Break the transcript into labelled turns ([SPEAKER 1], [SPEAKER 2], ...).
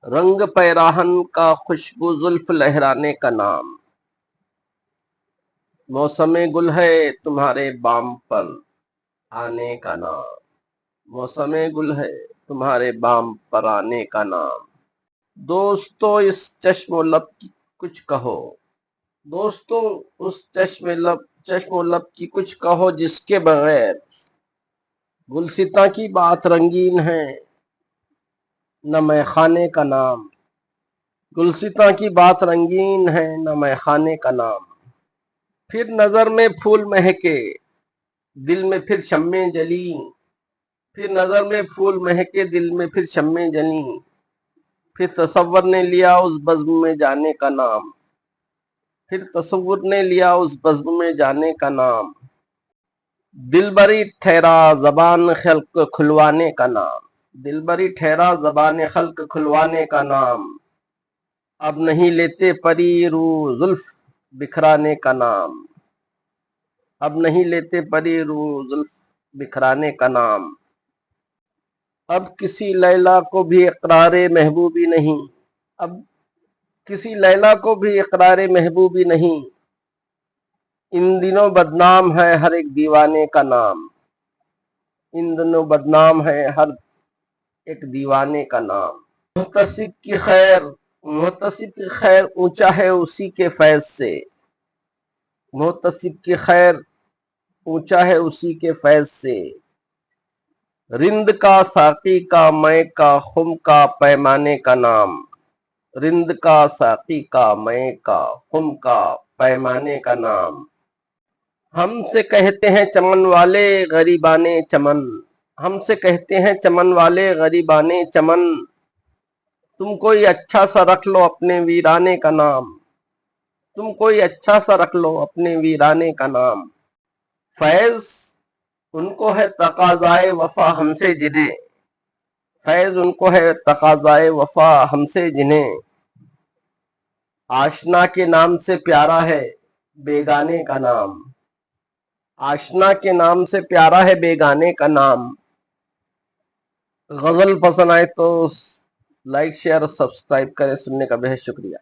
[SPEAKER 1] رنگ پیراہن کا خوشبو زلف لہرانے کا نام، موسم گل ہے تمہارے بام پر آنے کا نام، موسم گل ہے تمہارے بام پر آنے کا نام۔ دوستو اس چشم و لب کی کچھ کہو، دوستو اس چشم و لب کی کچھ کہو جس کے بغیر گلستاں کی بات رنگین ہے نہ میں خانے کا نام، گلستاں کی بات رنگین ہے نہ میں خانے کا نام۔ پھر نظر میں پھول مہکے دل میں پھر شمیں جلیں، پھر نظر میں پھول مہکے دل میں پھر شمیں جلیں، پھر تصور نے لیا اس بزم میں جانے کا نام، پھر تصور نے لیا اس بزم میں جانے کا نام۔ دل بری ٹھہرا زبان خلق کھلوانے کا نام، دل بری ٹھہرا زبان خلق کھلوانے کا نام۔ اب نہیں لیتے پری رو زلف بکھرانے کا نام، اب نہیں لیتے پری رو زلف بکھرانے کا نام۔ اب کسی لیلا کو بھی اقرار محبوبی نہیں، اب کسی لیلا کو بھی اقرار محبوبی نہیں، ان دنوں بدنام ہے ہر ایک دیوانے کا نام، ان دنوں بدنام ہے ہر ایک دیوانے کا نام۔ محتسب کی خیر، محتسب کی خیر اونچا ہے اسی کے فیض سے، محتسب کی خیر اونچا ہے اسی کے فیض سے۔ رند کا ساقی کا مے کا خم کا پیمانے کا نام، رند کا ساقی کا مے کا خم کا پیمانے کا نام۔ ہم سے کہتے ہیں چمن والے غریبانے چمن، ہم سے کہتے ہیں چمن والے غریبانے چمن، تم کوئی اچھا سا رکھ لو اپنے ویرانے کا نام، تم کوئی اچھا سا رکھ لو اپنے ویرانے کا نام۔ فیض ان کو ہے تقاضائے وفا ہم سے جنہیں، فیض ان کو ہے تقاضائے وفا ہم سے جنہیں، آشنا کے نام سے پیارا ہے بیگانے کا نام، آشنا کے نام سے پیارا ہے بیگانے کا نام۔ غزل پسند آئے تو لائک شیئر اور سبسکرائب کریں، سننے کا بہت شکریہ۔